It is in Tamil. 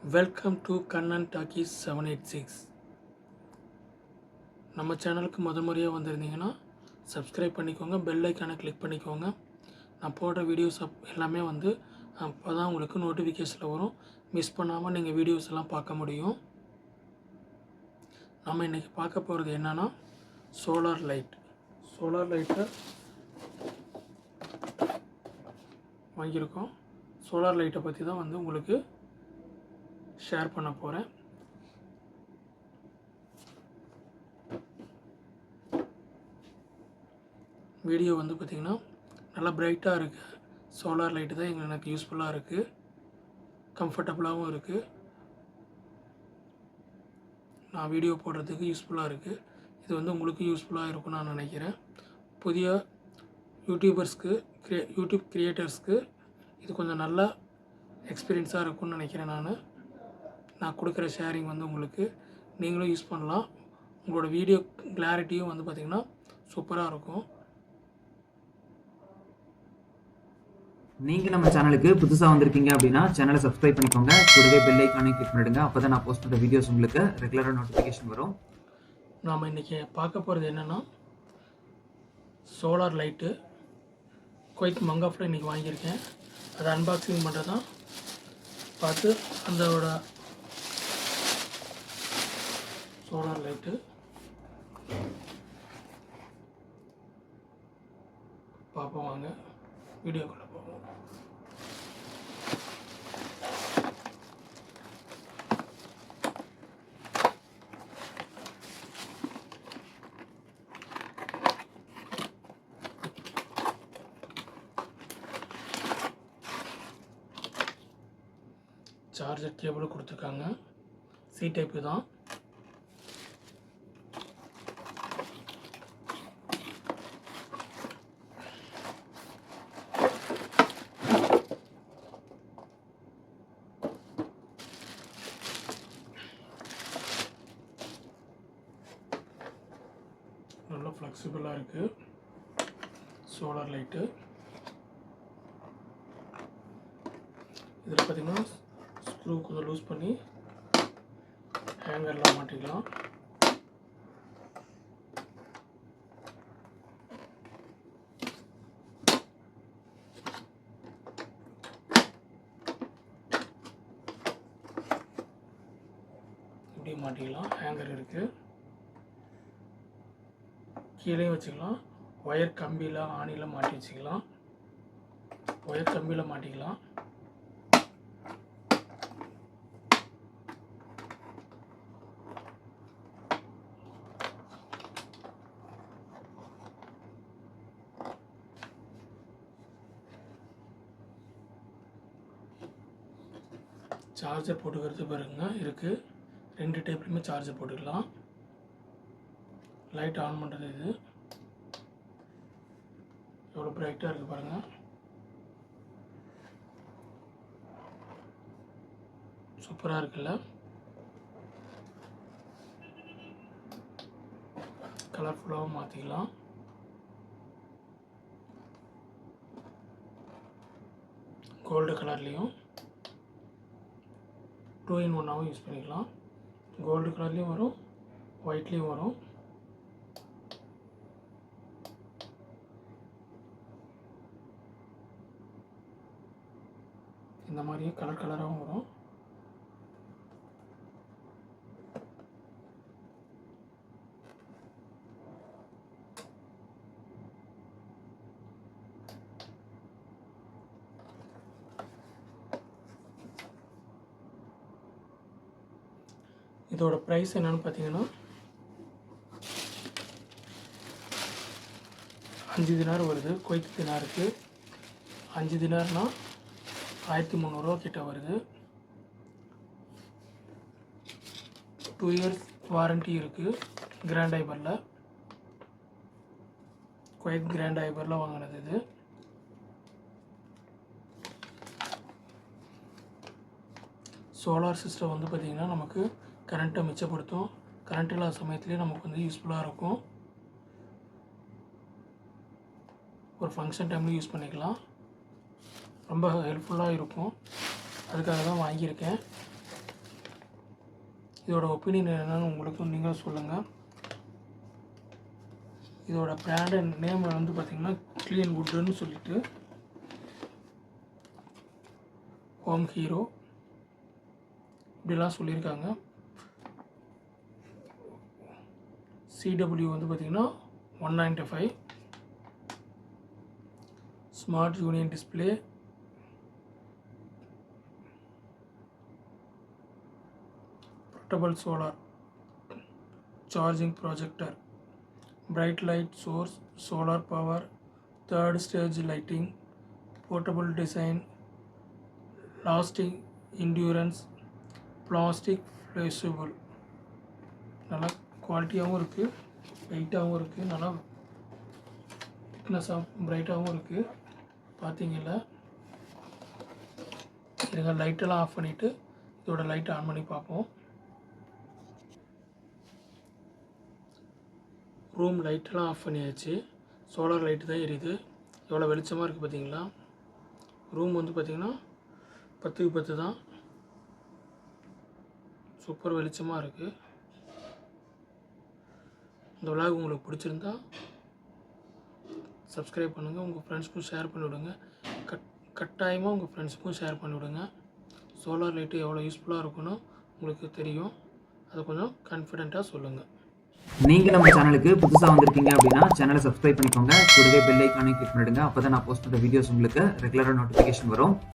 Welcome to Kannan talkies 786. நம்ம சேனலுக்கு முறையாக வந்திருந்தீங்கன்னா சப்ஸ்கிரைப் பண்ணிக்கோங்க, பெல் ஐக்கானை கிளிக் பண்ணிக்கோங்க. நான் போடுற வீடியோஸ் எல்லாமே அப்போ தான் உங்களுக்கு நோட்டிஃபிகேஷனில் வரும். மிஸ் பண்ணாமல் நீங்கள் வீடியோஸ் எல்லாம் பார்க்க முடியும். நம்ம இன்றைக்கி பார்க்க போகிறது என்னென்னா சோலார் லைட்டை வாங்கியிருக்கோம். சோலார் லைட்டை பற்றி தான் உங்களுக்கு ஷேர் பண்ண போகிறேன். வீடியோ பார்த்திங்கன்னா நல்லா பிரைட்டாக இருக்குது. சோலார் லைட்டு தான் எனக்கு யூஸ்ஃபுல்லாக இருக்குது, கம்ஃபர்டபுளாகவும் இருக்குது. நான் வீடியோ போடுறதுக்கு யூஸ்ஃபுல்லாக இருக்குது. இது உங்களுக்கு யூஸ்ஃபுல்லாக இருக்கும்னு நான் நினைக்கிறேன். புதிய யூடியூபர்ஸ்க்கு யூடியூப் கிரியேட்டர்ஸ்க்கு இது கொஞ்சம் நல்லா எக்ஸ்பீரியன்ஸாக இருக்கும்னு நினைக்கிறேன். நான் கொடுக்குற ஷேரிங் உங்களுக்கு நீங்களும் யூஸ் பண்ணலாம். உங்களோட வீடியோ கிளாரிட்டியும் பார்த்திங்கன்னா சூப்பராக இருக்கும். நீங்கள் நம்ம சேனலுக்கு புதுசாக வந்திருக்கீங்க அப்படின்னா சேனலை சப்ஸ்கிரைப் பண்ணிக்கோங்க, கூடவே பெல் ஐக்கானையும் கிளிக் பண்ணிடுங்க. அப்போ தான் நான் போஸ்ட் பண்ணுற வீடியோஸ் உங்களுக்கு ரெகுலராக நோட்டிஃபிகேஷன் வரும். நாம் இன்றைக்கி பார்க்க போகிறது என்னென்னா சோலார் லைட்டு குவைத் மங்காஃபில் இன்றைக்கி வாங்கியிருக்கேன். அதை அன்பாக்சிங் பண்ணுறது தான் பார்த்து அதோட சோலார் லைட்டு பார்ப்போம். வாங்க வீடியோக்குள்ளே போவோம். சார்ஜர் கேபிள் கொடுத்துருக்காங்க. சி டைப்பு தான். நல்லா ஃப்ளெக்சிபிளாக இருக்குது சோலார் லைட்டு. இதில் பார்த்திங்கன்னா ஸ்க்ரூ கொஞ்சம் லூஸ் பண்ணி ஹேங்கரில் மாட்டிக்கலாம். இப்படி மாட்டிக்கலாம். ஹேங்கர் இருக்குது. கீழே வச்சுக்கலாம். ஒயர் கம்பியில் ஆணியில் மாட்டி வச்சுக்கலாம். ஒயர் கம்பியில் மாட்டிக்கலாம். சார்ஜர் போட்டுக்கிறது பாருங்க இருக்குது. 2 டைப்லையுமே சார்ஜர் போட்டுக்கலாம். லைட் ஆன் பண்ணுறது இது. எவ்வளோ பிரைட்டாக இருக்குது பாருங்கள். சூப்பராக இருக்குல்ல. கலர்ஃபுல்லாகவும் மாற்றிக்கலாம். கோல்டு கலர்லேயும் 2 in 1 யூஸ் பண்ணிக்கலாம். கோல்டு கலர்லேயும் வரும், ஒயிட்லேயும் வரும். இந்த மாதிரியே கலர் கலராகவும் வரும். இதோட ப்ரைஸ் என்னன்னு பார்த்தீங்கன்னா 5 தினார் வருது. குவைத் தினாருக்கு 5 தினார்னா 1300 கிட்ட வருது. 2 years வாரண்ட்டி இருக்குது. கிராண்ட் ஐபரில், குவைத் கிராண்ட் ஐபரில் வாங்கினது இது. சோலார் சிஸ்டம் பார்த்திங்கன்னா நமக்கு கரண்ட்டை மிச்சப்படுத்தும். கரண்ட் இல்லாத சமயத்துலேயே நமக்கு யூஸ்ஃபுல்லாக இருக்கும். ஒரு ஃபங்க்ஷன் டைமில் யூஸ் பண்ணிக்கலாம். ரொம்ப ஹெல்ப்ஃபுல்லாக இருக்கும். அதுக்காக தான் வாங்கியிருக்கேன். இதோட ஒப்பீனியன் என்னென்னு உங்களுக்கும் நீங்கள் சொல்லுங்கள். இதோட பிராண்ட் நேம் வந்து பார்த்திங்கன்னா க்ளீன் வுட்டுன்னு சொல்லிட்டு ஹோம் ஹீரோ இப்படிலாம் சொல்லியிருக்காங்க. CW வந்து பார்த்திங்கன்னா 195. Smart union display, portable solar charging projector, bright light source, solar power, third stage lighting, portable design, lasting endurance, plastic flexible. நல்லா குவாலிட்டியாகவும் இருக்குது, வெயிட்டாகவும் இருக்குது, நல்லா திக்னஸாக பிரைட்டாகவும் இருக்குது. பார்த்தீங்கல்ல, இதுங்க லைட்டெல்லாம் ஆஃப் பண்ணிவிட்டு இதோட லைட்டை ஆன் பண்ணி பார்ப்போம். ரூம் லைட்டெல்லாம் ஆஃப் பண்ணியாச்சு. சோலார் லைட்டு தான் எரியுது. எவ்வளோ வெளிச்சமாக இருக்குது பார்த்தீங்களா. ரூம் வந்து பார்த்திங்கன்னா 10க்கு 10 தான். சூப்பர் வெளிச்சமாக இருக்குது. இந்த விலாக் உங்களுக்கு பிடிச்சிருந்தா சப்ஸ்கிரைப் பண்ணுங்கள், உங்கள் ஃப்ரெண்ட்ஸ்க்கும் ஷேர் பண்ணிவிடுங்க. கட்டாயமாக உங்கள் ஃப்ரெண்ட்ஸுக்கும் ஷேர் பண்ணிவிடுங்க. சோலார் லைட்டு எவ்வளோ யூஸ்ஃபுல்லாக இருக்குன்னு உங்களுக்கு தெரியும். அதை கொஞ்சம் கான்ஃபிடென்ட்டாக சொல்லுங்கள். நீங்கள் நம்ம சேனலுக்கு புதுசாக வந்திருக்கீங்க அப்படின்னா சேனலை சப்ஸ்கிரைப் பண்ணிக்கோங்க. கூடவே பெல் ஐக்கானையும் கிளிக் பண்ணிடுங்க. அப்போ தான் நான் போஸ்ட் பண்ணுற வீடியோஸ் உங்களுக்கு ரெகுலராக நோட்டிஃபிகேஷன் வரும்.